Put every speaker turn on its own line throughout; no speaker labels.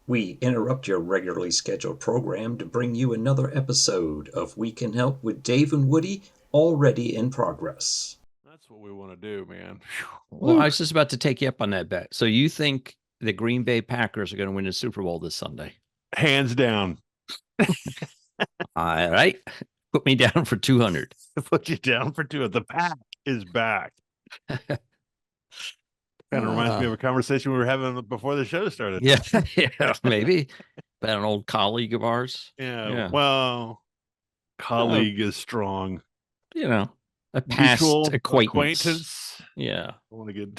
We interrupt your regularly scheduled program to bring you another episode of We Can Help with Dave and Woody, already in progress.
That's what we want to do, man.
Well, I
Woo.
was just about to take you up on that bet. So you think the Green Bay Packers are going to win the Super Bowl this Sunday?
Hands down.
All right. Put me down for 200.
Put you down for two. The pack is back. Kind of reminds me of a conversation we were having before the show started.
Yeah, yeah, maybe. About an old colleague of ours.
Yeah. Well, colleague is strong.
A past
Mutual
acquaintance. Yeah.
I want to get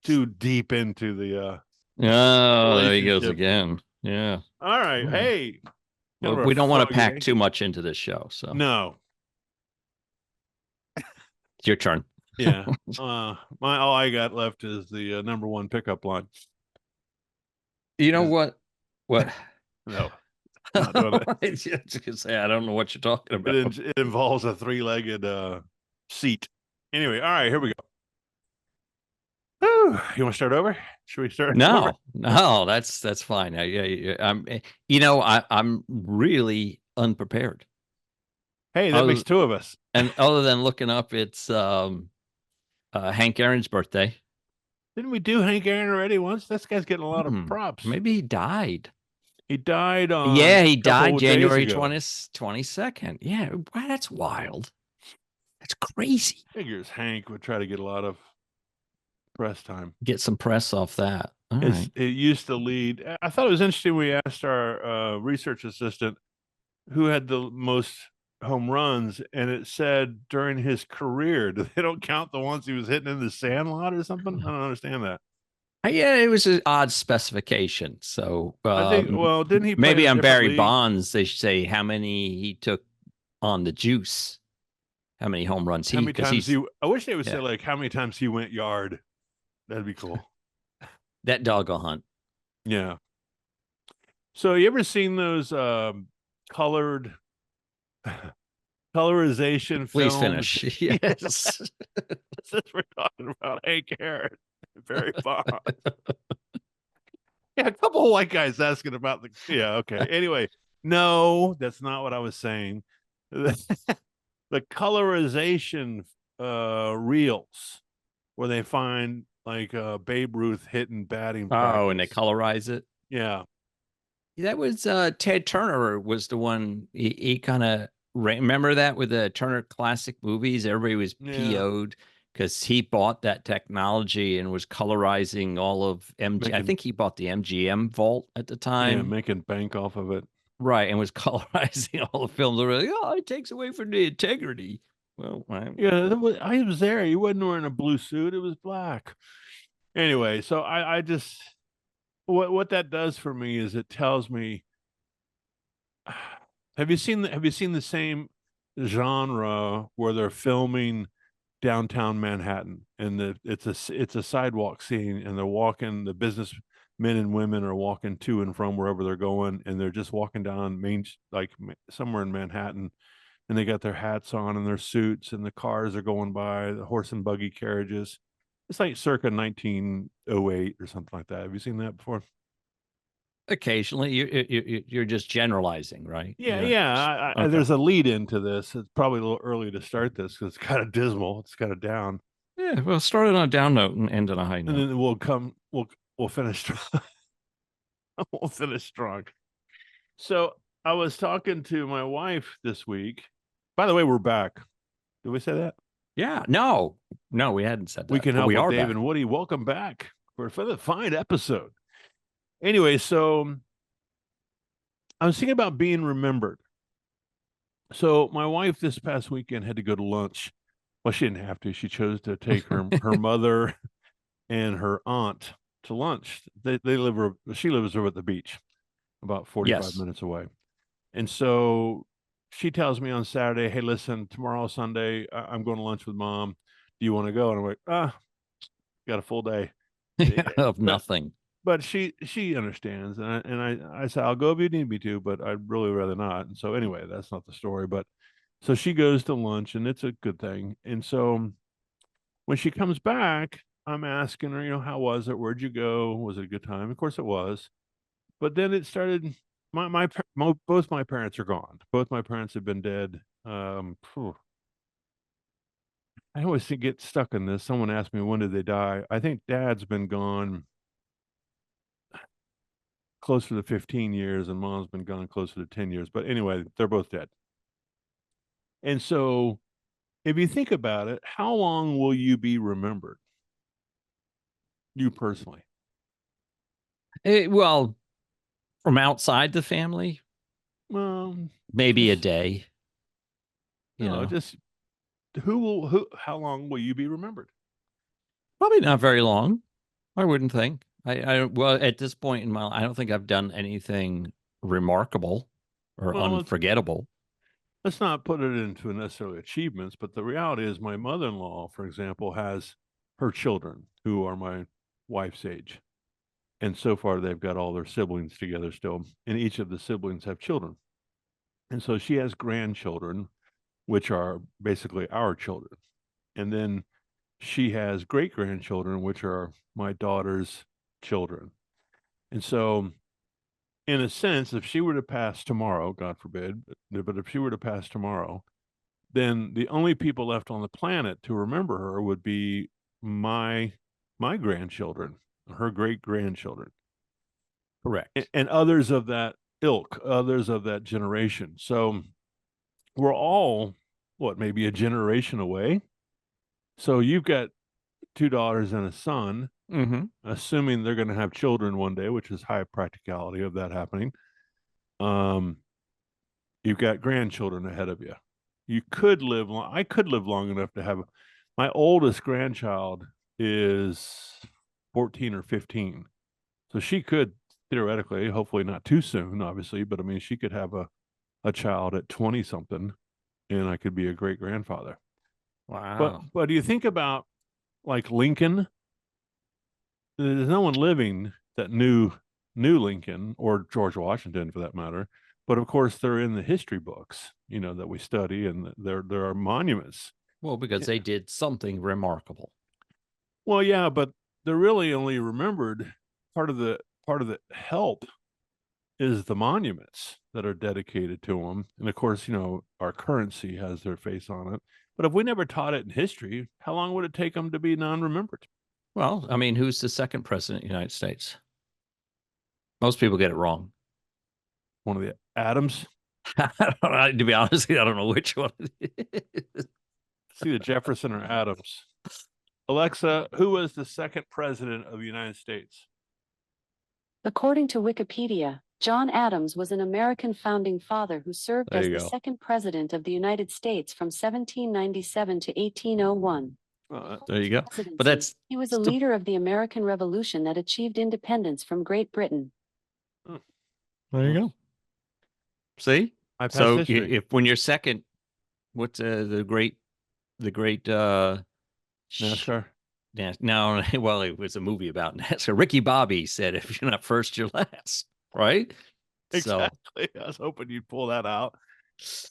too deep into the
Oh, there he goes
relationship.
again. Yeah.
All right. Hey.
Well, we don't want to pack too much into this show. So
no.
It's your turn.
Yeah. All I got left is the number one pickup line.
You know what? What?
No.
Not doing it. I was gonna say, I don't know what you're talking about.
It involves a three-legged seat. Anyway, all right, here we go. Whew. You want to start over? Should we start?
No, that's fine. I'm really unprepared.
Hey, that makes two of us.
And other than looking up, it's Hank Aaron's birthday.
Didn't we do Hank Aaron already once? This guy's getting a lot of props.
Maybe he died.
He died on.
Yeah, he died January 22nd. Yeah, wow, that's wild. That's crazy.
Figures Hank would try to get a lot of press time.
Get some press off that.
It used to lead. I thought it was interesting. We asked our research assistant who had the most home runs, and it said during his career, they don't count the ones he was hitting in the sandlot or something. I don't understand that.
Yeah, it was an odd specification. So
I think, well, didn't he?
Maybe on Barry Bonds, they should say how many he took on the juice, how many home runs
how many times he. I wish they would say like how many times he went yard. That'd be cool.
That dog will hunt.
Yeah. So you ever seen those colorization
Please
films?
finish. Yes.
Since we're talking about Hank Aaron, Barry Bonds. Yeah, a couple of white guys asking about the. Yeah, okay. Anyway, no, that's not what I was saying. The colorization reels where they find like Babe Ruth hitting batting practice.
Oh, and they colorize it.
Yeah.
That was Ted Turner was the one. He kind of remember that with the Turner Classic Movies. Everybody was PO'd because he bought that technology and was colorizing all of MG. I think he bought the MGM vault at the time.
Yeah, making bank off of it.
Right, and was colorizing all the films. They're like, oh, it takes away from the integrity. Well,
yeah, I was there. He wasn't wearing a blue suit; it was black. Anyway, so I just what that does for me is it tells me. Have you seen the same genre where they're filming downtown Manhattan and it's a sidewalk scene and they're walking, the businessmen and women are walking to and from wherever they're going, and they're just walking down like somewhere in Manhattan, and they got their hats on and their suits, and the cars are going by, the horse and buggy carriages. It's like circa 1908 or something like that. Have you seen that before?
Occasionally, you're just generalizing, right?
Yeah. Okay. There's a lead into this. It's probably a little early to start this because it's kind of dismal. It's kind of down.
Yeah, well, start it on a down note and end on a high note.
And then we'll finish strong. We'll finish strong. So I was talking to my wife this week. By the way, we're back. Did we say that?
Yeah. No, we hadn't said that.
We can help with Dave and Woody. Welcome back for the fine episode. Anyway, so I was thinking about being remembered. So my wife this past weekend had to go to lunch. Well, she didn't have to. She chose to take her mother and her aunt to lunch. She lives over at the beach, about 45 minutes away. And so she tells me on Saturday, hey, listen, tomorrow, Sunday, I'm going to lunch with Mom. Do you want to go? And I'm like, got a full day.
Of nothing.
But she understands, and I said, I'll go if you need me to, but I'd really rather not. And so anyway, that's not the story. But so she goes to lunch, and it's a good thing. And so when she comes back, I'm asking her, how was it? Where'd you go? Was it a good time? Of course it was. But then it started. Both my parents are gone. Both my parents have been dead. I always get stuck in this. Someone asked me, when did they die? I think dad's been gone closer to 15 years and mom's been gone closer to 10 years. But anyway, they're both dead. And so if you think about it, how long will you be remembered? You personally?
Well, from outside the family,
Well,
maybe a day. You know,
just how long will you be remembered?
probably not very long. I wouldn't think. Well, at this point in my life, I don't think I've done anything remarkable or unforgettable.
Let's not put it into necessarily achievements, but the reality is my mother-in-law, for example, has her children who are my wife's age. And so far they've got all their siblings together still, and each of the siblings have children. And so she has grandchildren, which are basically our children. And then she has great-grandchildren, which are my daughter's children. And so in a sense, if she were to pass tomorrow, God forbid, but if she were to pass tomorrow, then the only people left on the planet to remember her would be my grandchildren, her great grandchildren.
Correct.
And others of that ilk, others of that generation. So we're all, maybe a generation away. So you've got 2 daughters and a son, assuming they're going to have children one day, which is high practicality of that happening. You've got grandchildren ahead of you. You could live long. I could live long enough to have. My oldest grandchild is 14 or 15, so she could theoretically, hopefully not too soon, obviously, but I mean, she could have a child at 20 something, and I could be a great grandfather.
Wow.
But do you think about like Lincoln? There's no one living that knew Lincoln or George Washington for that matter. But of course, they're in the history books, that we study, and there are monuments.
Well, because they did something remarkable.
Well, yeah, but they're really only remembered. Part of the help is the monuments that are dedicated to them, and of course, our currency has their face on it. But if we never taught it in history, how long would it take them to be non-remembered?
Well, I mean, who's the second president of the United States? Most people get it wrong.
One of the Adams.
To be honest, I don't know which one it is.
It's either Jefferson or Adams. Alexa, who was the second president of the United States?
According to Wikipedia, John Adams was an American founding father who served as the second president of the United States from 1797 to 1801.
There you go. But
he was a leader of the American Revolution that achieved independence from Great Britain.
There you go. See? So if when you're second, what's the great
NASCAR?
No, well, it was a movie about NASCAR. Ricky Bobby said, "If you're not first, you're last." Right?
Exactly. I was hoping you'd pull that out.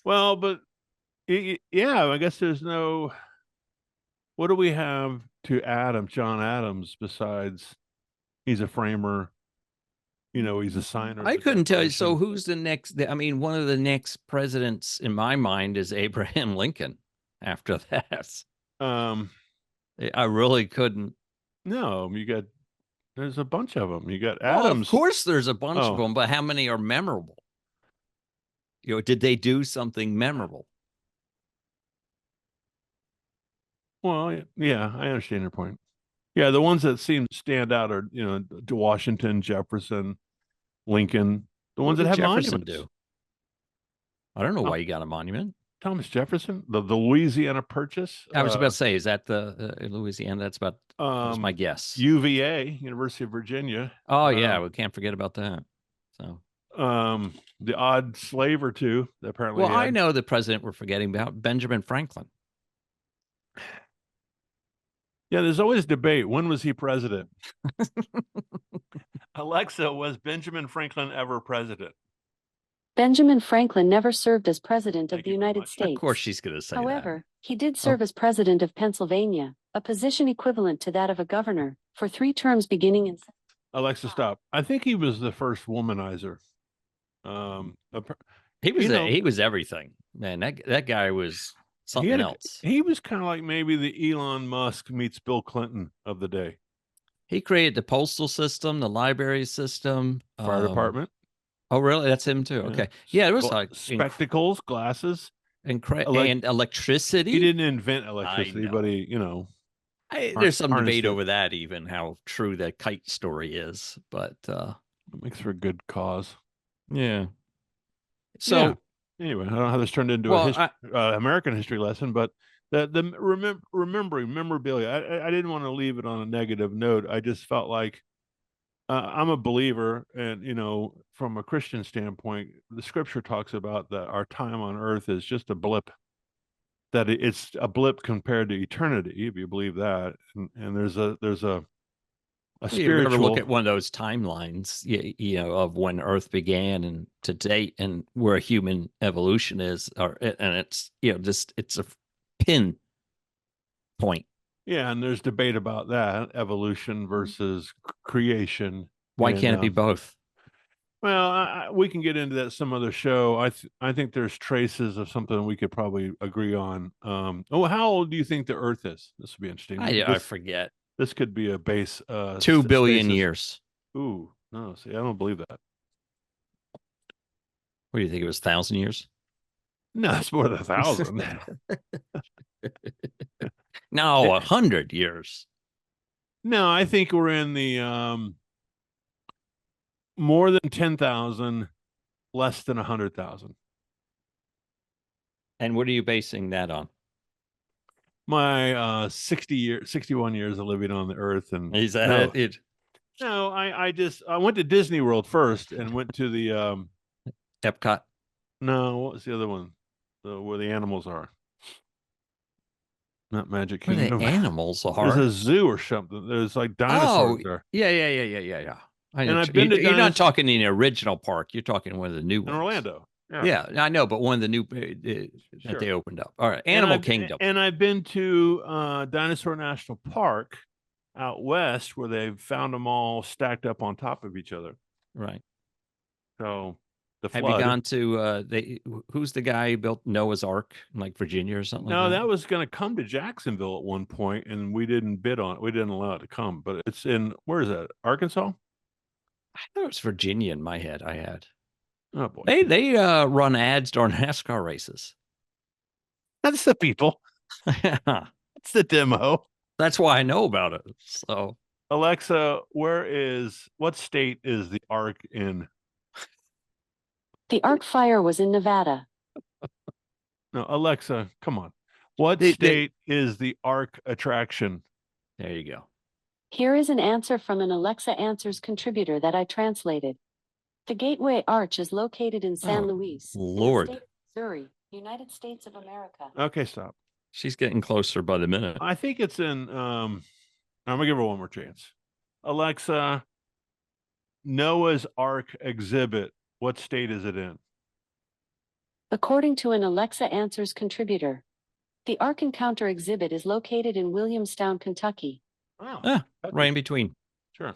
Well, but yeah, I guess there's no. What do we have to John Adams, besides he's a framer? He's a signer.
I couldn't tell you. So who's the next? I mean, one of the next presidents in my mind is Abraham Lincoln. After that, I really couldn't.
No, there's a bunch of them. You got Adams.
Of course, there's a bunch of them, but how many are memorable? Did they do something memorable?
Well, yeah, I understand your point. Yeah, the ones that seem to stand out are, Washington, Jefferson, Lincoln, the ones that have monuments.
Do? I don't know why you got a monument.
Thomas Jefferson, the Louisiana Purchase.
I was about to say, is that the Louisiana? That's my guess.
UVA, University of Virginia.
Oh yeah, we can't forget about that. So,
the odd slave or two apparently.
Well, I know the president we're forgetting about, Benjamin Franklin.
Yeah, there's always debate. When was he president? Alexa, was Benjamin Franklin ever president?
Benjamin Franklin never served as president of the United States.
Of course she's going to say
However, he did serve as president of Pennsylvania, a position equivalent to that of a governor, for 3 terms beginning in...
Alexa, stop. I think he was the first womanizer.
He was
you know,
he was everything, man. That guy was something else.
He was kind of like maybe the Elon Musk meets Bill Clinton of the day.
He created the postal system, the library system,
fire department.
Oh, really? That's him too. Okay, yeah, it was like
spectacles, glasses,
and electricity.
He didn't invent electricity, but he,
there's some debate over that, even how true that kite story is. But
it makes for a good cause.
Yeah. So
anyway, I don't know how this turned into American history lesson, but remembering memorabilia. I didn't want to leave it on a negative note. I just felt like I'm a believer, and from a Christian standpoint, the Scripture talks about that our time on earth is just a blip. That it's a blip compared to eternity, if you believe that, and there's a spiritual.
You ever look at one of those timelines, of when Earth began and to date, and where human evolution is, and it's it's a pin point.
Yeah, and there's debate about that, evolution versus creation.
Why can't it be both?
Well, we can get into that some other show. I think there's traces of something we could probably agree on. How old do you think the Earth is? This would be interesting.
I forget.
This could be a base.
2 billion years.
Ooh, no, see, I don't believe that.
What do you think? It was 1,000 years?
No, it's more than 1,000.
No, 100 years.
No, I think we're in the more than 10,000, less than 100,000.
And what are you basing that on?
My 61 years of living on the earth. And
is that it?
No, I went to Disney World first and went to the
Epcot.
No, what was the other one? Where the animals are. Not Magic Kingdom.
Where the animals are.
There's a zoo or something. There's like dinosaurs there.
Yeah.
And I've been to
you're not talking in the original park. You're talking one of the new ones.
In Orlando.
Yeah, I know, but one of the new that they opened up. All right, Animal Kingdom.
And I've been to Dinosaur National Park out west, where they've found them all stacked up on top of each other.
Right.
So the
flood.
Have
you gone to who's the guy who built Noah's Ark in like Virginia or something?
No,
like that?
That was going to come to Jacksonville at one point, and we didn't bid on it. We didn't allow it to come, but it's in, where is that? Arkansas?
I thought it was Virginia in my head. I had.
Oh boy.
They run ads during NASCAR races.
That's the people. That's the demo.
That's why I know about it. So
Alexa, what state is the Ark in?
The Ark fire was in Nevada.
No, Alexa, come on. What state is the Ark attraction?
There you go.
Here is an answer from an Alexa Answers contributor that I translated. The Gateway Arch is located in San Luis,
Lord.
in the state of Missouri, United States of America.
Okay, stop.
She's getting closer by the minute.
I think it's in, I'm going to give her one more chance. Alexa, Noah's Ark exhibit, what state is it in?
According to an Alexa Answers contributor, the Ark Encounter exhibit is located in Williamstown, Kentucky.
Oh,
right in between.
Sure.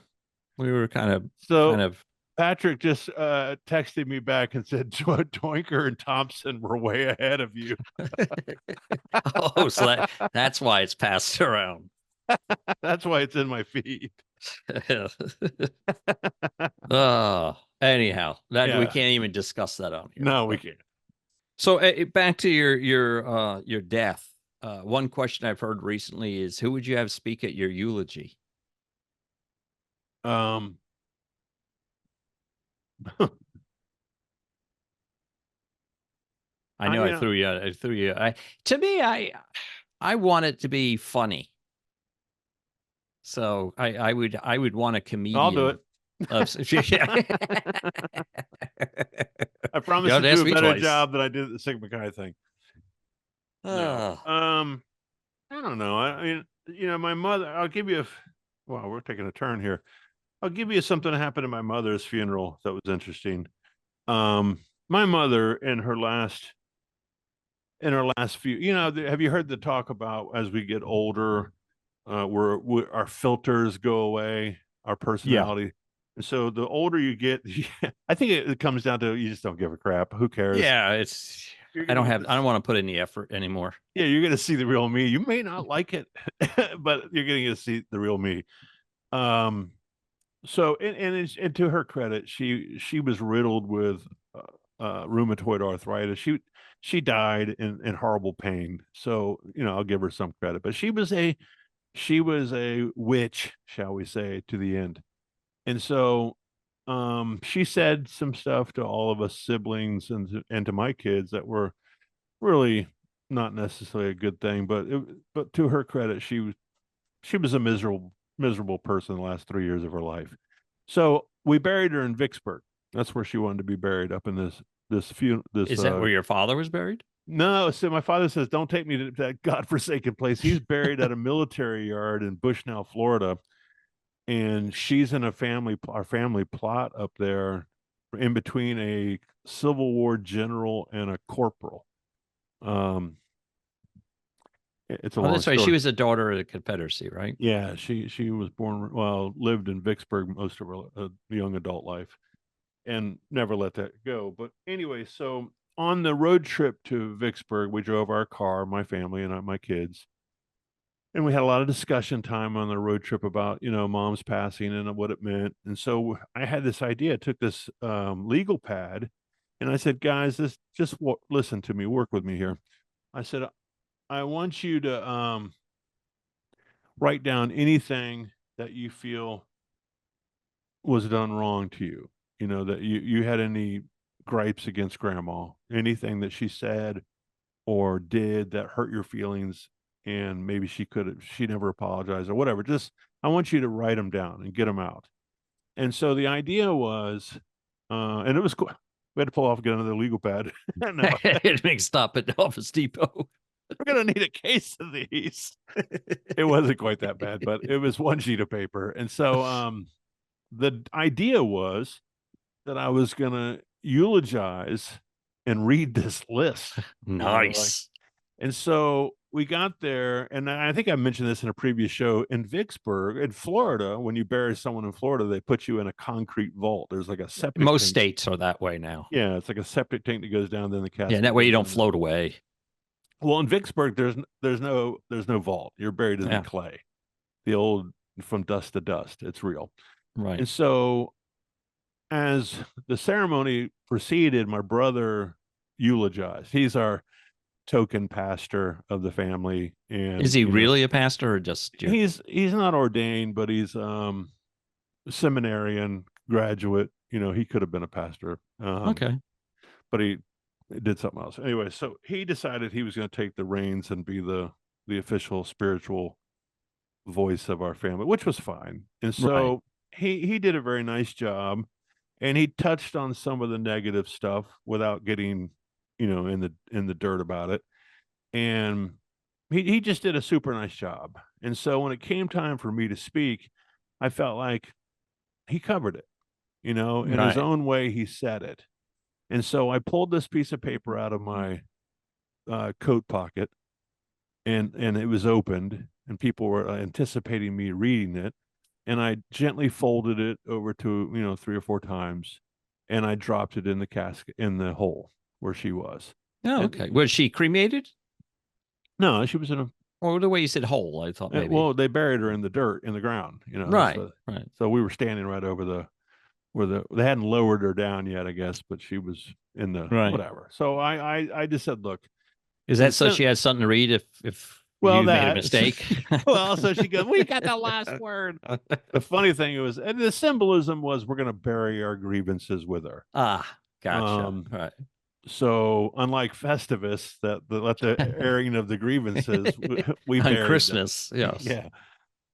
We were kind of.
Patrick just texted me back and said Doinker and Thompson were way ahead of you.
So that's why it's passed around.
That's why it's in my feed.
Anyhow, we can't even discuss that on here.
No, we can't.
So back to your death. One question I've heard recently is, who would you have speak at your eulogy? I know I threw you. To me, I want it to be funny. So I would want a comedian.
I'll do it. I promise to do a better job than I did at the Sigma Chi thing. No. I don't know. I mean, my mother. I'll give you we're taking a turn here. I'll give you something that happened at my mother's funeral that was interesting. My mother in her last few, have you heard the talk about as we get older, where our filters go away, our personality? So the older you get, I think it comes down to you just don't give a crap. Who cares?
Yeah, I don't
to
want to put any effort anymore.
Yeah, you're going to see the real me. You may not like it, but you're going to see the real me. So and to her credit, she was riddled with rheumatoid arthritis. She died in horrible pain. So I'll give her some credit. But she was a witch, shall we say, to the end. And so she said some stuff to all of us siblings and to my kids that were really not necessarily a good thing. But to her credit, she was a miserable person the last 3 years of her life. So we buried her in Vicksburg. That's where she wanted to be buried, up in this
Is that where your father was buried?
No, so my father says, don't take me to that godforsaken place. He's buried at a military yard in Bushnell, Florida. And she's in our family plot up there in between a Civil War general and a corporal. It's a long
That's right.
story.
She was a daughter of the Confederacy, right?
Yeah, she was lived in Vicksburg most of her young adult life, and never let that go. But anyway, so on the road trip to Vicksburg, we drove our car, my family and my kids, and we had a lot of discussion time on the road trip about mom's passing and what it meant. And so I had this idea. I took this legal pad, and I said, guys, listen to me, work with me here. I said, I want you to write down anything that you feel was done wrong to you. That you had any gripes against grandma, anything that she said or did that hurt your feelings, and maybe she never apologized or whatever. Just, I want you to write them down and get them out. And so the idea was, and it was cool. We had to pull off, get another legal pad. No,
It makes stop at Office Depot.
we're going to need a case of these. It wasn't quite that bad, but it was one sheet of paper. And so the idea was that I was going to eulogize and read this list.
Nice.
And so we got there, and I think I mentioned this in a previous show. In Vicksburg, in Florida, when you bury someone in Florida, they put you in a concrete vault. There's like a septic
Most
tank.
states are that way now.
Yeah, it's like a septic tank that goes down, then the casket.
Yeah, and that way you don't float away.
Well, in Vicksburg, there's no vault. You're buried in the clay, the old from dust to dust. It's real.
Right.
And so as the ceremony proceeded, my brother eulogized. He's our token pastor of the family. And
is he really a pastor or just
he's not ordained, but he's seminarian graduate. He could have been a pastor.
Okay.
But he did something else. Anyway, so he decided he was going to take the reins and be the official spiritual voice of our family, which was fine. And so he did a very nice job, and he touched on some of the negative stuff without getting in the dirt about it. And he just did a super nice job. And so when it came time for me to speak, I felt like he covered it, in his own way. He said it. And so I pulled this piece of paper out of my coat pocket, and it was opened, and people were anticipating me reading it. And I gently folded it over to 3 or 4 times, and I dropped it in the casket, in the hole where she was.
Oh, okay. Was she cremated?
No, she was in a.
Or the way you said hole, I thought maybe.
Well, they buried her in the dirt, in the ground.
Right.
Right. So we were standing right over they hadn't lowered her down yet, I guess, but she was in the whatever. So I just said, look.
Is that so she has something to read if you made a mistake?
Well, so she goes, we got the last word. The funny thing was, and the symbolism was, we're going to bury our grievances with her.
Ah, gotcha. Right.
So unlike Festivus, that let the airing of the grievances, we
on
buried
Christmas.
them.
Yes.
Yeah.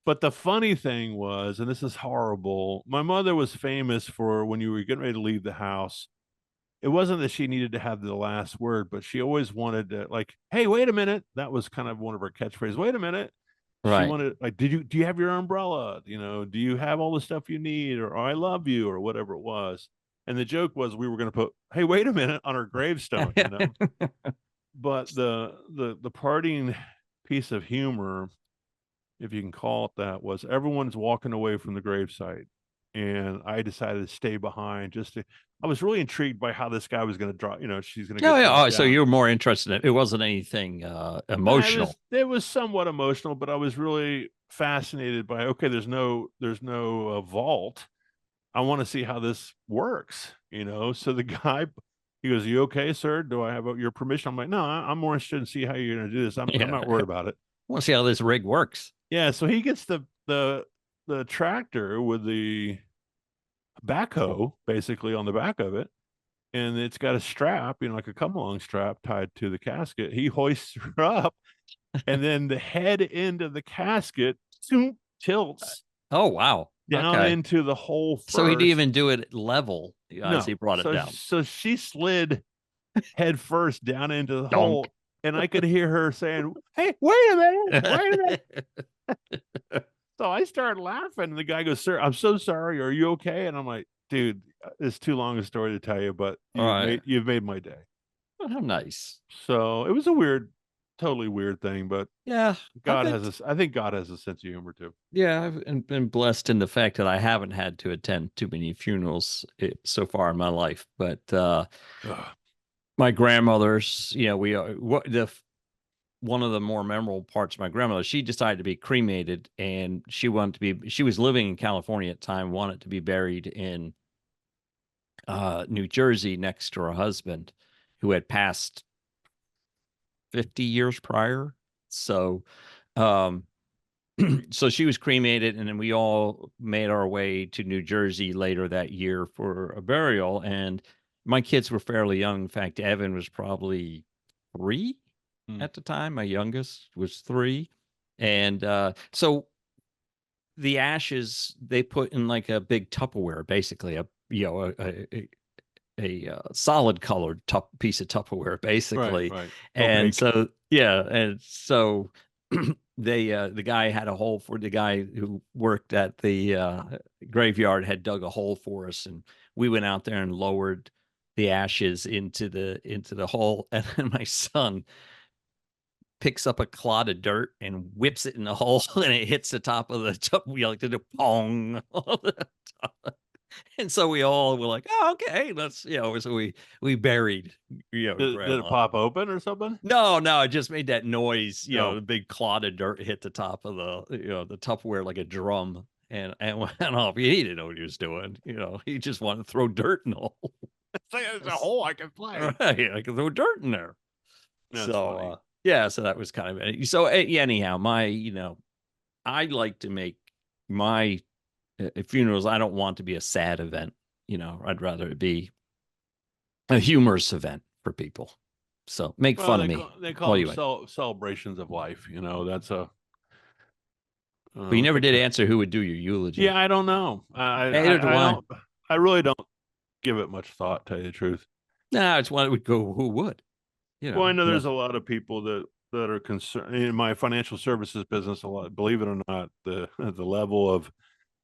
But the funny thing was, and this is horrible, my mother was famous for, when you were getting ready to leave the house, it wasn't that she needed to have the last word, but she always wanted to, like, hey, wait a minute. That was kind of one of her catchphrases. Wait a minute.
Right.
She wanted, like, do you have your umbrella? Do you have all the stuff you need? Or I love you, or whatever it was. And the joke was, we were going to put, hey, wait a minute, on her gravestone, But the parting piece of humor, if you can call it that, was everyone's walking away from the gravesite, and I decided to stay behind I was really intrigued by how this guy was going to drop, she's going to
Oh,
get
yeah.
dropped
Oh, so
down.
you were more interested in it. It wasn't anything emotional.
It was somewhat emotional, but I was really fascinated by, okay, there's no vault. I want to see how this works, So the guy, he goes, "You okay, sir? Do I have your permission?" I'm like, "No, I'm more interested in see how you're going to do this. I'm not worried about it."
I want to see how this rig works.
Yeah, so he gets the tractor with the backhoe basically on the back of it, and it's got a strap, like a come-along strap tied to the casket. He hoists her up, and then the head end of the casket tilts
Oh, wow.
down into the hole first.
So he didn't even do it level as he brought it down.
So she slid head first down into the hole, and I could hear her saying, "Hey, wait a minute. So I started laughing, and the guy goes, "Sir, I'm so sorry. Are you okay?" And I'm like, "Dude, it's too long a story to tell you, but you've made my day."
Oh, how nice.
So it was totally weird thing, but
yeah,
I think God has a sense of humor too.
Yeah, I've been blessed in the fact that I haven't had to attend too many funerals so far in my life. But my grandmother's, one of the more memorable parts of my grandmother, she decided to be cremated, and she was living in California at the time, wanted to be buried in New Jersey next to her husband, who had passed 50 years prior. So, so she was cremated, and then we all made our way to New Jersey later that year for a burial. And my kids were fairly young. In fact, Evan was probably 3 at the time. My youngest was 3. And so the ashes they put in like a big Tupperware, basically a solid colored piece of Tupperware, basically.
Right.
And so, and so the guy had a hole for the guy who worked at the graveyard had dug a hole for us, and we went out there and lowered the ashes into the hole, and then my son picks up a clod of dirt and whips it in the hole, and it hits the top of the top. We like to do pong. And so we all were like, "Oh, okay, let's," so we buried,
Did it pop open or something?
No, it just made that noise, the big clod of dirt hit the top of the Tupperware like a drum, and went off. He didn't know what he was doing. He just wanted to throw dirt in the hole.
There's a hole I can play.
Right, I can throw dirt in there.
That's funny.
So that was kind of it. So anyhow, I like to make my funerals. I don't want to be a sad event. I'd rather it be a humorous event for people. So make fun of me.
They call them celebrations of life. That's a.
But you never did answer who would do your eulogy.
Yeah, I don't know. I really don't give it much thought, to tell you the truth.
No, it's one that would go. Who would?
Well, I know there's a lot of people that are concerned in my financial services business. A lot, believe it or not, the level of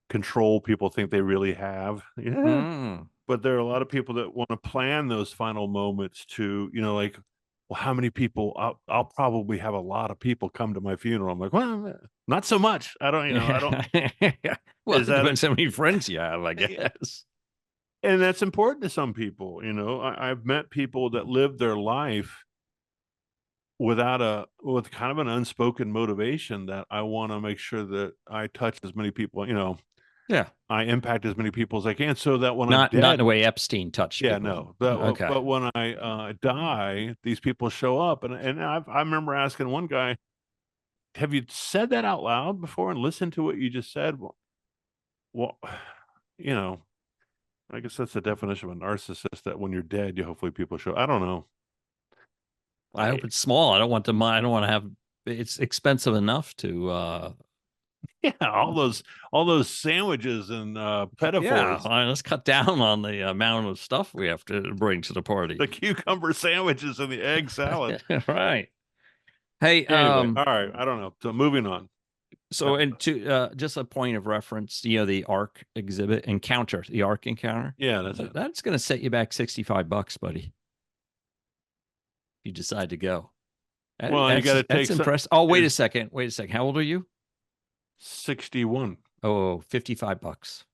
control people think they really have. Yeah. But there are a lot of people that want to plan those final moments to, like, well, how many people? I'll probably have a lot of people come to my funeral. I'm like, well, not so much. I don't.
Well, it depends how many friends you have, I guess.
And that's important to some people. I've met people that live their life with kind of an unspoken motivation that I want to make sure that I touch as many people.
Yeah,
I impact as many people as I can, so that when
I'm dead, not in the
not
way Epstein touched.
Yeah,
people.
no.
Okay.
But when I die, these people show up, and I remember asking one guy, "Have you said that out loud before and listened to what you just said?" Well, I guess that's the definition of a narcissist. That when you're dead, hopefully people show. I don't know.
I hope it's small. I don't want to have. It's expensive enough to.
Yeah, all those sandwiches and pedophores.
Yeah, let's cut down on the amount of stuff we have to bring to the party.
The cucumber sandwiches and the egg salad.
Right. Hey,
anyway, all right. I don't know. So moving on.
So, and to just a point of reference, the ARC exhibit encounter, the ARC encounter.
Yeah,
that's going to set you back $65, buddy. If you decide to go.
Well, you got to take.
That's impressive. Oh, wait a second. How old are you?
61.
Oh, $55.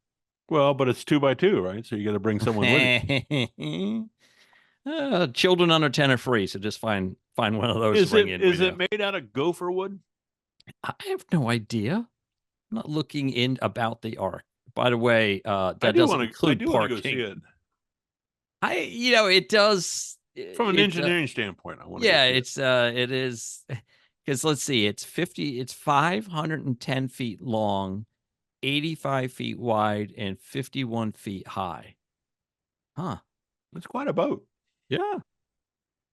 Well, but it's 2x2, right? So you got to bring someone with you.
Children under 10 are free, so just find one of those to bring in.
Is it made out of gopher wood?
I have no idea. I'm not looking in about the Ark. By the way, that doesn't include parking.
I do want to go see it.
It does.
From an engineering standpoint, I want to.
Yeah, it is, because let's see, it's 510 feet long, 85 feet wide, and 51 feet high. Huh.
It's quite a boat.
Yeah.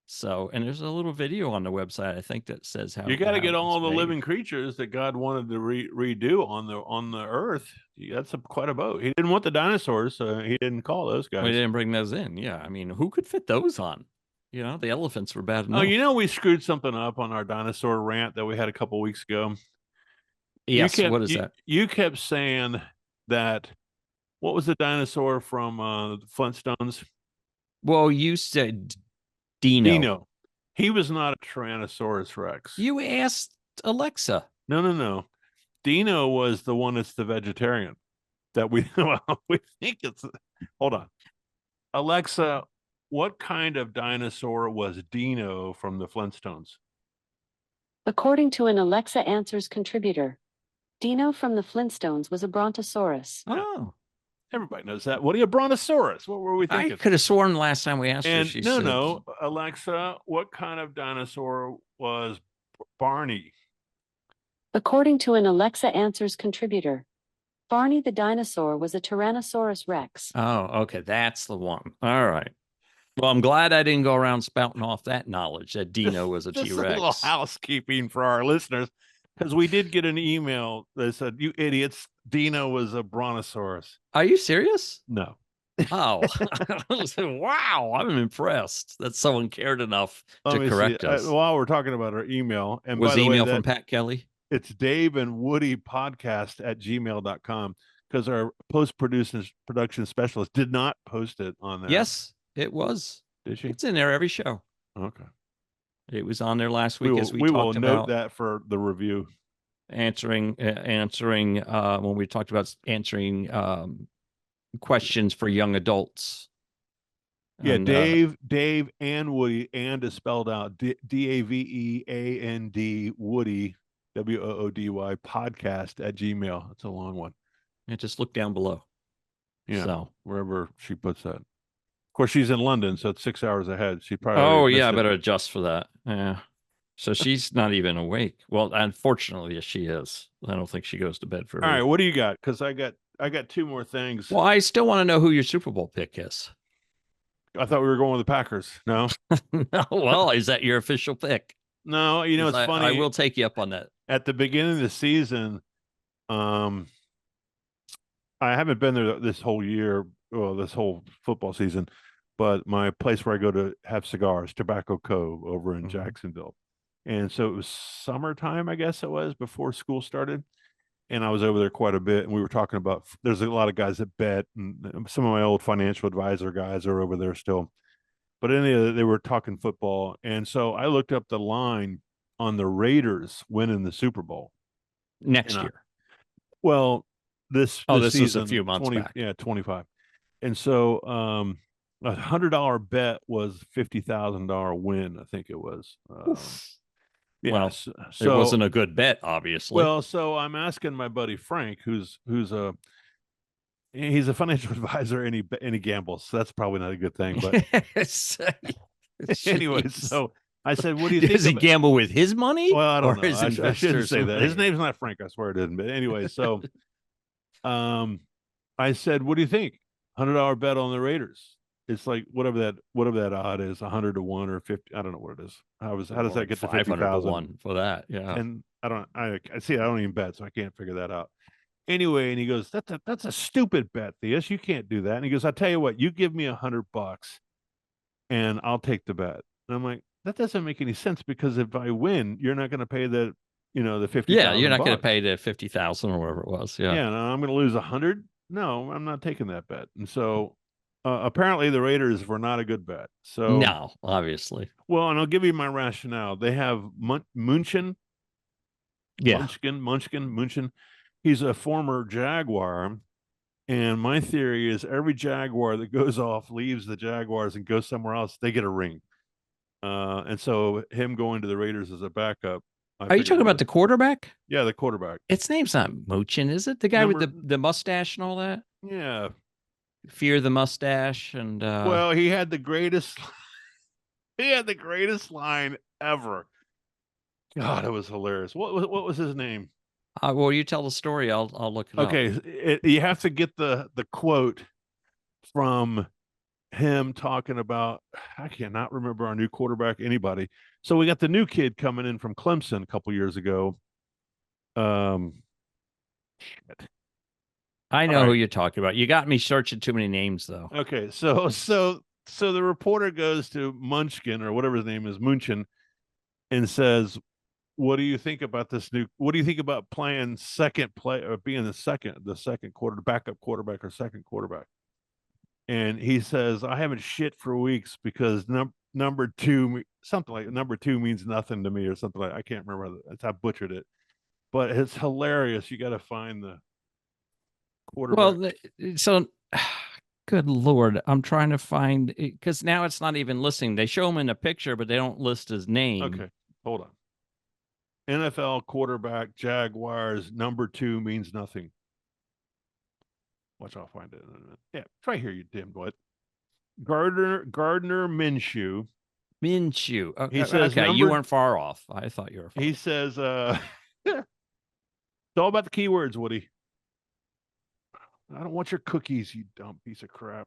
So, and there's a little video on the website, I think, that says how
you got to get all the
made.
living creatures that God wanted to redo on the earth. That's quite a boat. He didn't want the dinosaurs, so he didn't call those guys.
Well, he didn't bring those in. Yeah, I mean, who could fit those on? The elephants were bad enough.
Oh, we screwed something up on our dinosaur rant that we had a couple weeks ago.
Yes, what is that?
You kept saying that. What was the dinosaur from the Flintstones?
Well, you said Dino.
He was not a Tyrannosaurus Rex.
You asked Alexa.
No. Dino was the one that's the vegetarian that we think it's. Hold on. Alexa, what kind of dinosaur was Dino from the Flintstones?
According to an Alexa Answers contributor, Dino from the Flintstones was a brontosaurus.
Oh.
Everybody knows that. What are you, brontosaurus? What were we thinking?
I could have sworn last time we asked her, she said...
No. Alexa, what kind of dinosaur was Barney?
According to an Alexa Answers contributor, Barney the dinosaur was a Tyrannosaurus Rex.
Oh, okay. That's the one. All right. Well, I'm glad I didn't go around spouting off that knowledge that Dino was a T-Rex.
Just a little housekeeping for our listeners, because we did get an email that said, "You idiots, Dino was a brontosaurus."
Are you serious?
No.
Oh, wow. I'm impressed that someone cared enough to correct us.
While we're talking about our email, and
was
by the
email
way,
from Pat Kelly?
It's Dave and Woody podcast at gmail.com, because our production specialist did not post it on there.
Yes, it was.
Did she?
It's in there every show.
Okay.
It was on there last week.
We will note that for the review.
Answering when we talked about answering questions for young adults.
Yeah, and, Dave and Woody, and is spelled out DAVEAND Woody, WOODY podcast at Gmail. It's a long one.
And just look down below.
Yeah,
so
wherever she puts that. Of course, she's in London, so it's 6 hours ahead. She probably.
Oh yeah, I better adjust for that. Yeah. So she's not even awake. Well, unfortunately, she is. I don't think she goes to bed for.
All right, what do you got? Because I got two more things.
Well, I still want to know who your Super Bowl pick is.
I thought we were going with the Packers. No.
No. Well, is that your official pick?
No. It's funny.
I will take you up on that.
At the beginning of the season, I haven't been there this whole year. Well, this whole football season, but my place where I go to have cigars, Tobacco Cove, over in Jacksonville. And so it was summertime, I guess it was, before school started. And I was over there quite a bit. And we were talking about, there's a lot of guys that bet. And some of my old financial advisor guys are over there still. But they were talking football. And so I looked up the line on the Raiders winning the Super Bowl.
Next year.
This
season,
is a few months back. Yeah, 25. And so $100 bet was $50,000 win, I think it was.
Yeah, well, so it wasn't a good bet, obviously.
Well, so I'm asking my buddy Frank, he's a financial advisor, and he gambles. So that's probably not a good thing. But anyway, so I said, "What do you think?"
Does he gamble with his money?
Well, I don't know. I shouldn't say that. His name's not Frank. I swear it isn't. But anyway, so I said, "What do you think? $100 bet on the Raiders." It's like whatever that odd is, 100 to 1 or 50. I don't know what it is. How does that get to 50,000
for that? Yeah.
And I don't even bet, so I can't figure that out. Anyway, and he goes, that's a stupid bet, Theus. You can't do that. And he goes, I'll tell you what, you give me $100 and I'll take the bet. And I'm like, that doesn't make any sense, because if I win, you're not going to pay the 50,000.
Yeah, you're not going to pay the 50,000 or whatever it was. Yeah.
Yeah, no, I'm going to lose 100. No, I'm not taking that bet. And so apparently the Raiders were not a good bet. So
no, obviously.
Well, and I'll give you my rationale. They have Munchen.
Yeah.
Munchen. He's a former Jaguar, And my theory is every Jaguar that goes off, leaves the Jaguars and goes somewhere else, they get a ring. And so him going to the Raiders as a backup.
Are you talking about the quarterback?
Yeah, the quarterback.
Its name's not Mochin, is it? The guy with the mustache and all that?
Yeah.
Fear the mustache and
well, he had the greatest line ever. God, it was hilarious. What was his name?
Well, you tell the story. I'll look it up.
Okay, you have to get the quote from him talking about. I cannot remember our new quarterback. Anybody? So we got the new kid coming in from Clemson a couple years ago. Shit.
I know who you're talking about. You got me searching too many names, though.
Okay, so the reporter goes to Munchkin or whatever his name is, Munchin, and says, what do you think about this new? What do you think about playing second play or being the second quarter backup quarterback or second quarterback? And he says, I haven't shit for weeks because number two, something like number two means nothing to me or something like I can't remember. I butchered it, but it's hilarious. You got to find the quarterback.
Well, so good Lord, I'm trying to find because now it's not even listing. They show him in a picture, but they don't list his name.
Okay, hold on. NFL quarterback, Jaguars, number two means nothing. Watch, I'll find it in a minute. Yeah, it's right here, you dimwit. Gardner Minshew.
Minshew.
He says,
okay, you weren't far off. I thought you were.
He says, it's all about the keywords, Woody. I don't want your cookies, you dumb piece of crap.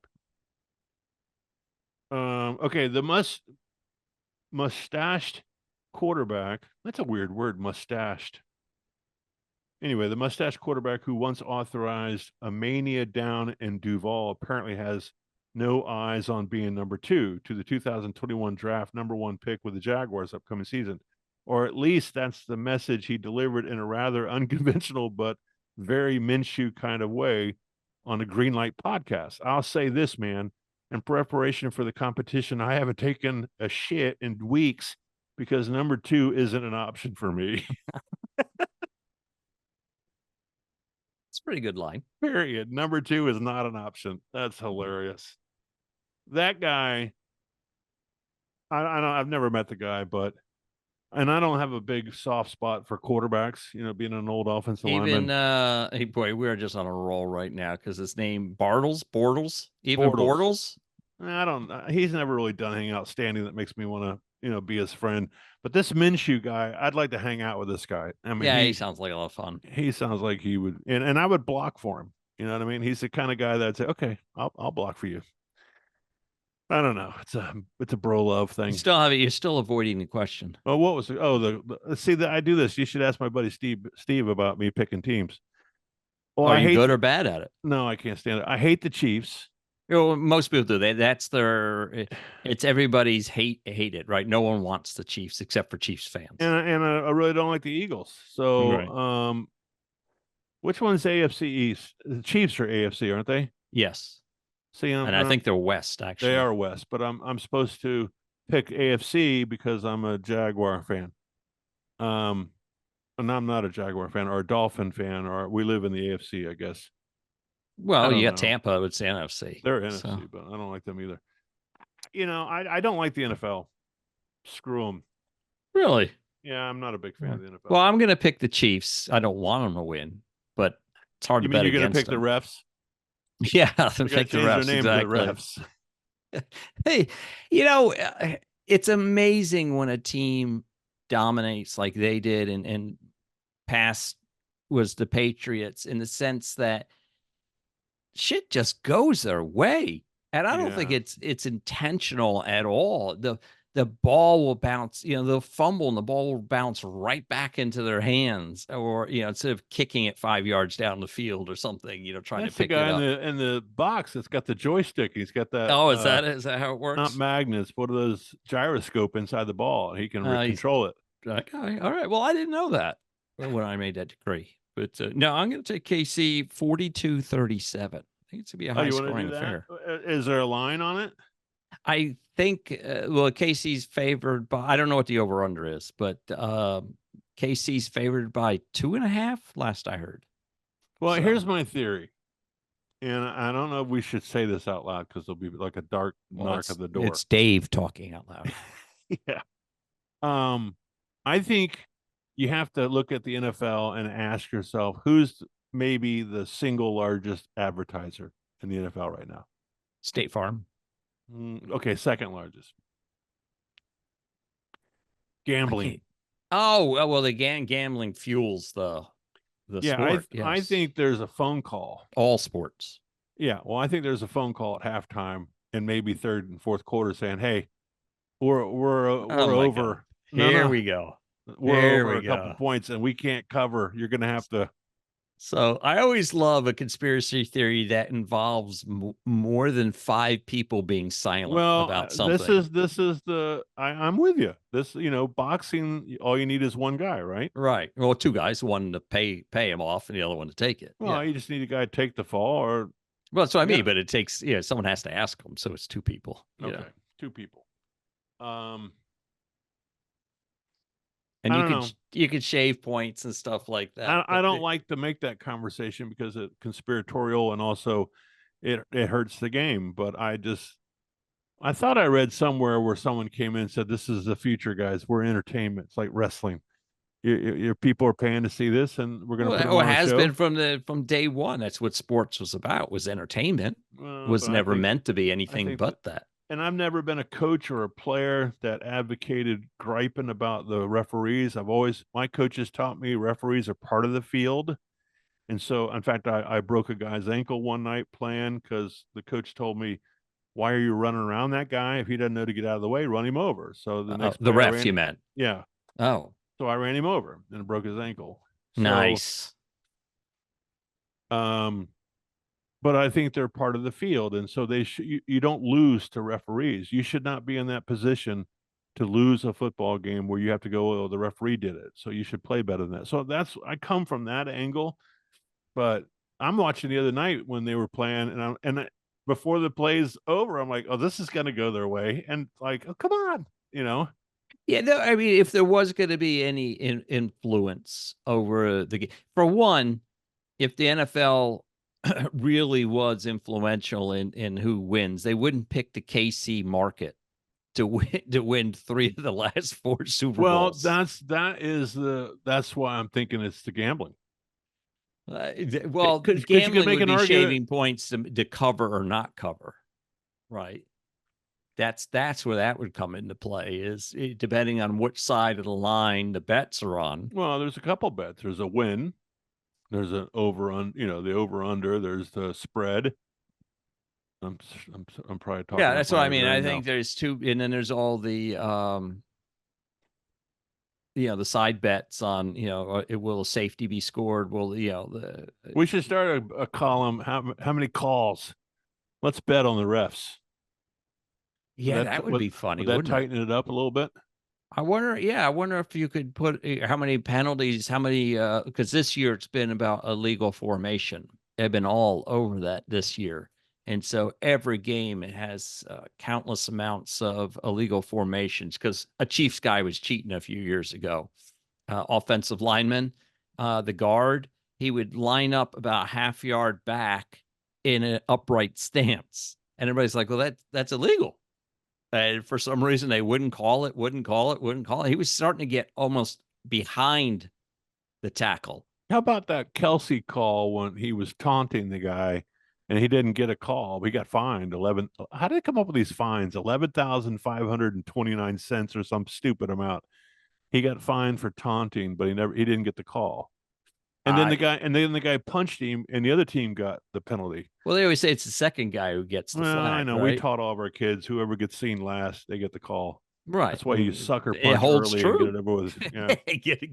Okay, the mustached quarterback. That's a weird word, mustached. Anyway, the mustached quarterback who once authorized a mania down in Duval apparently has no eyes on being number two to the 2021 draft number one pick with the Jaguars upcoming season. Or at least that's the message he delivered in a rather unconventional but very Minshew kind of way on a Greenlight podcast. I'll say this, man, in preparation for the competition, I haven't taken a shit in weeks because number two isn't an option for me.
It's a pretty good line.
Period. Number two is not an option. That's hilarious. That guy, I've never met the guy, and I don't have a big soft spot for quarterbacks, being an old offensive lineman.
Hey boy, we're just on a roll right now because his name Bortles.
I don't. He's never really done anything outstanding that makes me want to, be his friend. But this Minshew guy, I'd like to hang out with this guy. I mean,
yeah, he sounds like a lot of fun.
He sounds like he would, and I would block for him. You know what I mean? He's the kind of guy that'd say, "Okay, I'll block for you." I don't know. It's a bro love thing.
You're still avoiding the question.
Oh, what was it? Oh, see that I do this. You should ask my buddy Steve about me picking teams.
Well, are you good or bad at it?
No, I can't stand it. I hate the Chiefs.
Most people do. That's it's everybody's hate it, right? No one wants the Chiefs except for Chiefs fans.
And I really don't like the Eagles. So, right. Which one's AFC East? The Chiefs are AFC, aren't they?
Yes.
See,
I think they're West, actually.
They are West, but I'm supposed to pick AFC because I'm a Jaguar fan. And I'm not a Jaguar fan or a Dolphin fan, or we live in the AFC, I guess.
Well, you got Tampa, I would say NFC.
They're NFC, but I don't like them either. I don't like the NFL. Screw them.
Really?
Yeah, I'm not a big fan of the NFL.
Well, I'm going to pick the Chiefs. I don't want them to win, but it's hard to bet against them.
You're going to pick the refs?
Yeah, pick the refs.
Their name
exactly.
To the refs.
Hey, it's amazing when a team dominates like they did and past was the Patriots in the sense that shit just goes their way. And I don't think it's intentional at all. The ball will bounce, they'll fumble and the ball will bounce right back into their hands, or instead of kicking it 5 yards down the field or something, trying
That's
to pick it up.
The guy in the box that's got the joystick. He's got that.
Oh, is that how it works?
Not magnets. What are those? Gyroscope inside the ball. He can control it.
Okay. All right. Well, I didn't know that when I made that decree. But no, I'm going to take KC 42-37. I think it's going to be a high scoring affair.
Is there a line on it?
I think, KC's favored by, I don't know what the over-under is, but KC's favored by 2.5 last I heard.
Well, here's my theory. And I don't know if we should say this out loud because there'll be like a dark knock at the door.
It's Dave talking out loud.
Yeah. I think you have to look at the NFL and ask yourself who's maybe the single largest advertiser in the NFL right now.
State Farm.
Okay, second largest. Gambling.
Oh, well, the gambling fuels the sport.
I think there's a phone call.
All sports.
Yeah, well, I think there's a phone call at halftime and maybe third and fourth quarter saying, "Hey, we're over.
Here we go.
We're over a couple points and we can't cover. You're going to have to."
So I always love a conspiracy theory that involves more than 5 people being silent about something.
This is I'm with you. This, boxing, all you need is one guy, right?
Right. Well, 2 guys, one to pay him off and the other one to take it.
Well, you just need a guy to take the fall or.
Well, that's what I mean, but it takes, someone has to ask them. So it's 2 people.
Okay. 2 people.
And you could shave points and stuff like that.
I don't like to make that conversation because it's conspiratorial and also it hurts the game. But I thought I read somewhere where someone came in and said, "This is the future, guys. We're entertainment. It's like wrestling. Your people are paying to see this, and we're going to put it on a show."
It has been from day one. That's what sports was about. Was entertainment. Was never meant to be anything but that.
And I've never been a coach or a player that advocated griping about the referees. My coaches taught me referees are part of the field. And so, in fact, I broke a guy's ankle one night playing because the coach told me, "Why are you running around that guy? If he doesn't know to get out of the way, run him over." So
the ref, you meant?
Yeah.
Oh.
So I ran him over and broke his ankle.
Nice.
But I think they're part of the field, and so you don't lose to referees. You should not be in that position to lose a football game where you have to go, "Oh, the referee did it." So you should play better than that. So I come from that angle, but I'm watching the other night when they were playing, and before the play's over, I'm like, "Oh, this is going to go their way," and like, "Oh, come on,"
Yeah, no, I mean, if there was going to be any influence over the game, for one, if the NFL really was influential in who wins, they wouldn't pick the KC market to win 3 of the last 4 Super Bowls.
Well, that's why I'm thinking it's the gambling.
Gambling would be shaving points to cover or not cover, right? That's where that would come into play, is depending on which side of the line the bets are on.
Well, there's a couple bets. There's a win. There's an over on, the over under. There's the spread. I'm probably talking.
Yeah, that's what I mean. I think there's 2, and then there's all the the side bets on, will a safety be scored? Will
we should start a column. How many calls? Let's bet on the refs.
Yeah, that would be funny.
Would that tighten it up a little bit?
I wonder if you could put how many penalties, because this year it's been about illegal formation. They've been all over that this year. And so every game it has countless amounts of illegal formations, because a Chiefs guy was cheating a few years ago. Offensive lineman, the guard, he would line up about half yard back in an upright stance. And everybody's like, well, that's illegal. And for some reason, they wouldn't call it. He was starting to get almost behind the tackle.
How about that Kelsey call when he was taunting the guy and he didn't get a call? He got fined 11. How did they come up with these fines? 11,529 cents or some stupid amount. He got fined for taunting, but he didn't get the call. And then the guy punched him, and the other team got the penalty.
Well, they always say it's the second guy who gets the flag.
I know.
Right?
We taught all of our kids, whoever gets seen last, they get the call.
Right.
That's why you sucker punch
it holds
early
true.
and get it over with. Yeah.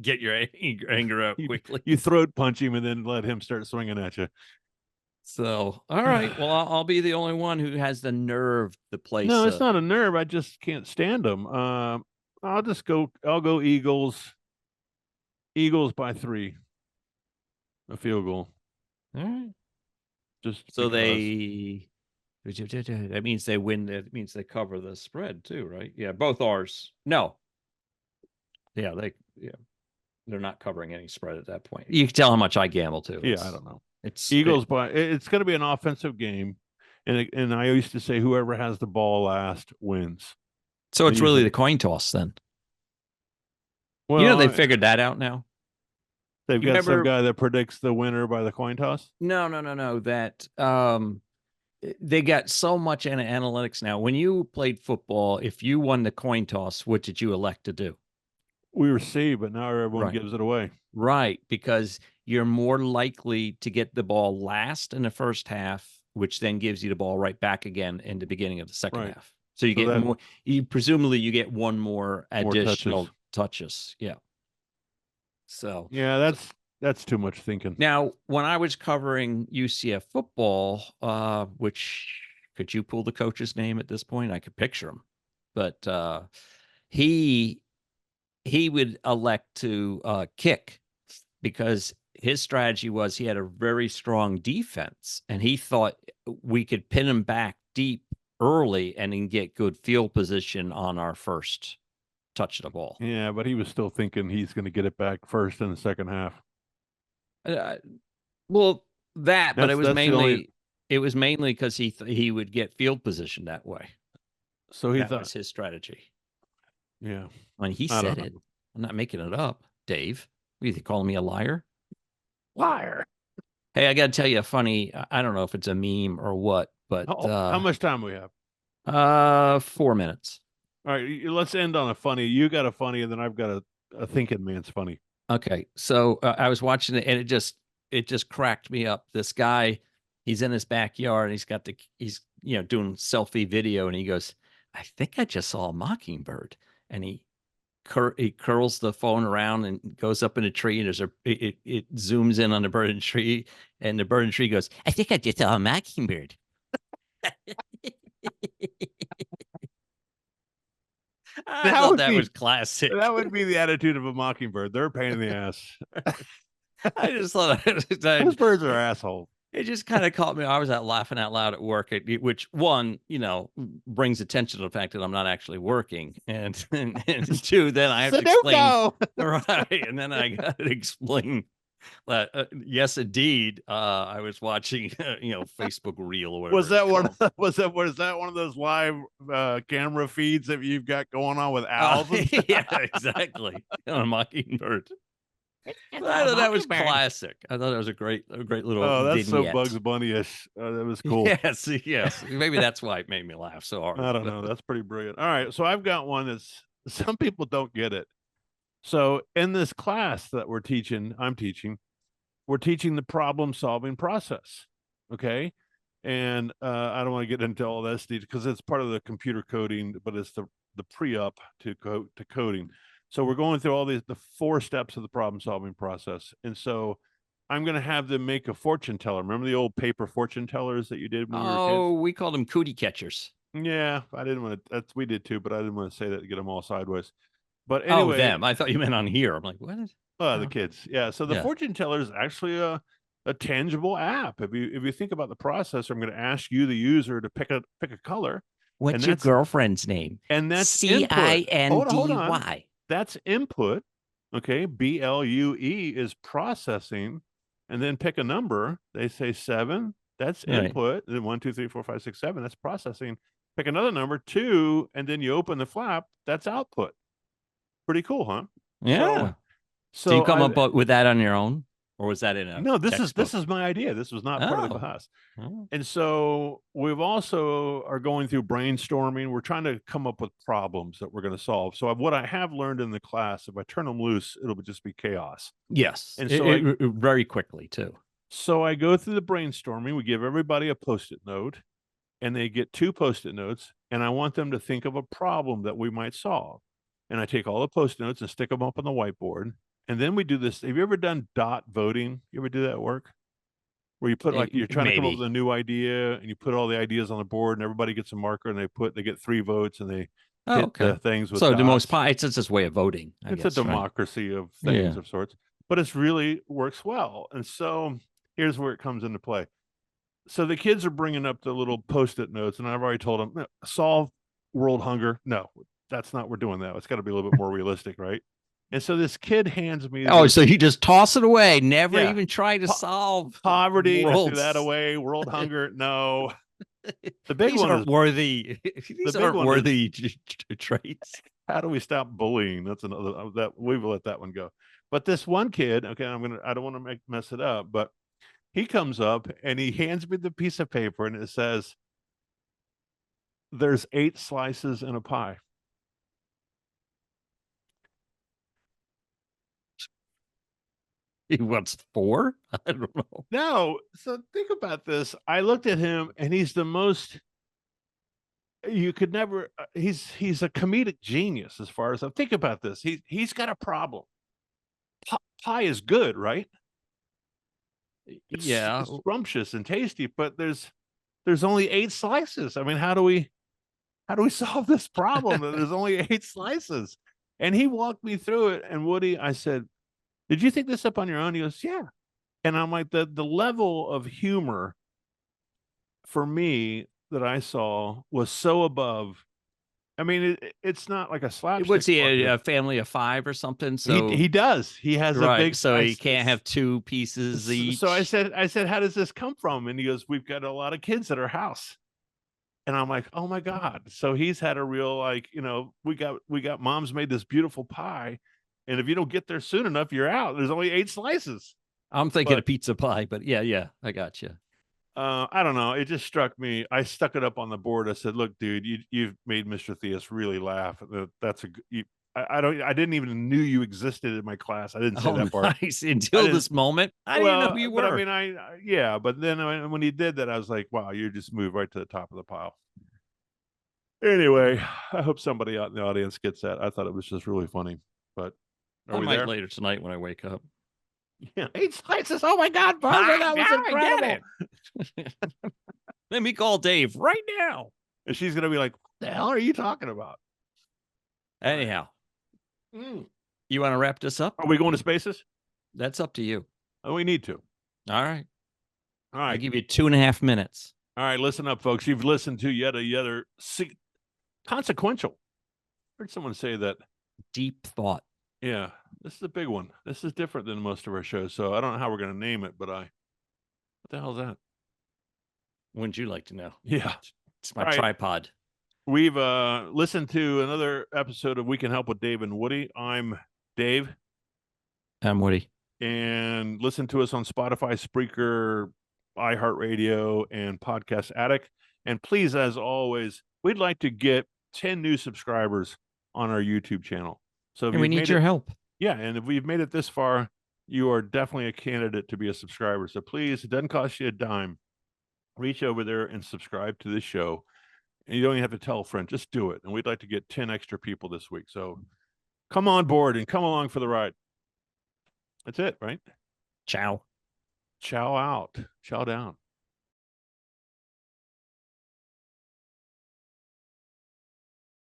get your anger out quickly.
You throat punch him and then let him start swinging at you.
So, all right. Well, I'll be the only one who has the nerve to place.
No, it's not a nerve. I just can't stand them. I'll go Eagles. Eagles by 3. A field goal.
All right.
Just
so that means they win. That means they cover the spread too, right? Yeah, both ours. No. Yeah, they're not covering any spread at that point. You can tell how much I gamble too.
Yeah, I don't know. Eagles by it's going to be an offensive game, and I used to say whoever has the ball last wins.
So it's really the coin toss then.
Well,
they figured that out now.
They've got some guy that predicts the winner by the coin toss.
No. That they got so much analytics now. When you played football, if you won the coin toss, what did you elect to do?
We were C, but now everyone gives it away.
Right, because you're more likely to get the ball last in the first half, which then gives you the ball right back again in the beginning of the second half. So you get more. Presumably you get one more additional touches. Yeah. So
yeah, that's too much thinking.
Now, when I was covering UCF football, which could you pull the coach's name at this point? I could picture him, but he would elect to kick because his strategy was he had a very strong defense, and he thought we could pin him back deep early and then get good field position on our first touch of the ball.
Yeah, but he was still thinking he's going to get it back first in the second half.
But it was mainly because he would get field position that way.
So that
was his strategy.
Yeah,
I mean, he said it. I'm not making it up, Dave. What, you calling me a liar?
Liar.
Hey, I got to tell you a funny. I don't know if it's a meme or what, but
how much time we have?
4 minutes.
All right, let's end on a funny. You got a funny, and then I've got a thinking man's funny.
Okay, so I was watching it, and it just cracked me up. This guy, he's in his backyard, and he's doing selfie video, and he goes, "I think I just saw a mockingbird," and he curls the phone around and goes up in a tree, and it zooms in on the bird in the tree, and the bird in the tree goes, "I think I just saw a mockingbird." I thought that was classic.
That would be the attitude of a mockingbird. They're a pain in the ass.
I just thought
those birds are assholes.
It just kind of caught me. I was laughing out loud at work, which one, brings attention to the fact that I'm not actually working, and two, then I have to explain. Right, and then I got to explain that yes, indeed, I was watching, Facebook Reel or whatever.
Was that one of those live camera feeds that you've got going on with owls?
Yeah, exactly. On a mockingbird. I thought that was classic. I thought it was a great little.
Oh, that's
vignette.
So Bugs Bunny-ish. That was cool.
Yes. Maybe that's why it made me laugh so hard.
I don't know. That's pretty brilliant. All right, so I've got one that's some people don't get it. So in this class that we're teaching, we're teaching the problem-solving process. Okay, and I don't want to get into all this because it's part of the computer coding, but it's the pre-up to coding. So we're going through all the 4 steps of the problem-solving process. And so I'm going to have them make a fortune teller. Remember the old paper fortune tellers that you did when you were kids?
Oh, we called them cootie catchers.
Yeah, I didn't want to. We did too, but I didn't want to say that to get them all sideways. But anyway.
them. I thought you meant on here. I'm like, what is?
The kids. Yeah. So the fortune teller is actually a tangible app. If you think about the process, I'm going to ask you, the user, to pick a color.
What's your girlfriend's name?
And that's
CINDY.
Hold on. That's input. Okay. BLUE is processing, and then pick a number. They say 7. That's input. Then 1, 2, 3, 4, 5, 6, 7. That's processing. Pick another number, 2, and then you open the flap. That's output. Pretty cool, huh?
Yeah. So you come up with that on your own, or was that in a?
No, this is my idea. This was not part of the class. Oh. And so we've also are going through brainstorming. We're trying to come up with problems that we're going to solve. So what I have learned in the class, if I turn them loose, it'll just be chaos.
Yes, and so very quickly too.
So I go through the brainstorming. We give everybody a Post-it note, and they get 2 Post-it notes, and I want them to think of a problem that we might solve. And I take all the Post-it notes and stick them up on the whiteboard. And then we do this. Have you ever done dot voting? You ever do that work? Where you put you're trying to come up with a new idea, and you put all the ideas on the board, and everybody gets a marker, and they get 3 votes, and they hit the things with dots.
The most it's just this way of voting.
It's a democracy of things of sorts, but it's really works well. And so here's where it comes into play. So the kids are bringing up the little Post-it notes, and I've already told them, solve world hunger. No, that's not. We're doing that. It's got to be a little bit more realistic, right? And so this kid hands me
Oh,
this
so you just toss it away, never
Yeah.
even try to solve
poverty. I threw
world's-
that away. World hunger. No. The big
These
one
aren't
is
worthy. These
big
aren't
one
worthy traits.
how do we stop bullying? That's another that we will let that one go. But this one kid, okay, I don't want to mess it up, but he comes up and he hands me the piece of paper and it says, "There's 8 slices in a pie."
He wants 4? I don't know.
No, so think about this. I looked at him and he's the most you could never he's a comedic genius as far as I think about this. He's got a problem. Pie is good, right?
Yeah.
It's scrumptious and tasty, but there's only 8 slices. I mean, how do we solve this problem? There's only 8 slices. And he walked me through it. And Woody, I said, "Did you think this up on your own?" He goes, "Yeah." And I'm like, the level of humor for me that I saw was so above. I mean, it's not like a slapstick.
What's he, a family of 5 or something? So
he does. He has a
right.
big.
So he can't have 2 pieces each.
So I said, "How does this come from?" And he goes, "We've got a lot of kids at our house." And I'm like, "Oh my God." So he's had a real, like, we got mom's made this beautiful pie. And if you don't get there soon enough, you're out. There's only 8 slices.
I'm thinking of pizza pie, but yeah, I got you.
I don't know. It just struck me. I stuck it up on the board. I said, "Look, dude, you've made Mr. Theus really laugh. That's a I didn't even knew you existed in my class. I didn't say that part.
Nice. Until this moment, I didn't know who you were.
But I mean, yeah. But then when he did that, I was like, wow, you just moved right to the top of the pile. Anyway, I hope somebody out in the audience gets that. I thought it was just really funny. But
I might later tonight when I wake up.
Yeah, 8 slices. Oh my God, Barbara, that was incredible.
Let me call Dave right now.
And she's gonna be like, "What the hell are you talking about?"
Anyhow, you want to wrap this up?
Are we going to spaces?
That's up to you.
Oh, we need to.
All right.
All right.
I'll give you 2.5 minutes.
All right, listen up, folks. You've listened to yet another consequential. I heard someone say that.
Deep thought.
Yeah, this is a big one. This is different than most of our shows, so I don't know how we're going to name it, but what the hell is that?
Wouldn't you like to know?
Yeah.
It's my tripod.
We've listened to another episode of We Can Help with Dave and Woody. I'm Dave.
I'm Woody.
And listen to us on Spotify, Spreaker, iHeartRadio, and Podcast Addict. And please, as always, we'd like to get 10 new subscribers on our YouTube channel. So
we need your help.
Yeah, and if we've made it this far, you are definitely a candidate to be a subscriber. So please, it doesn't cost you a dime. Reach over there and subscribe to this show. And you don't even have to tell a friend. Just do it. And we'd like to get 10 extra people this week. So come on board and come along for the ride. That's it, right?
Ciao.
Ciao out. Ciao down.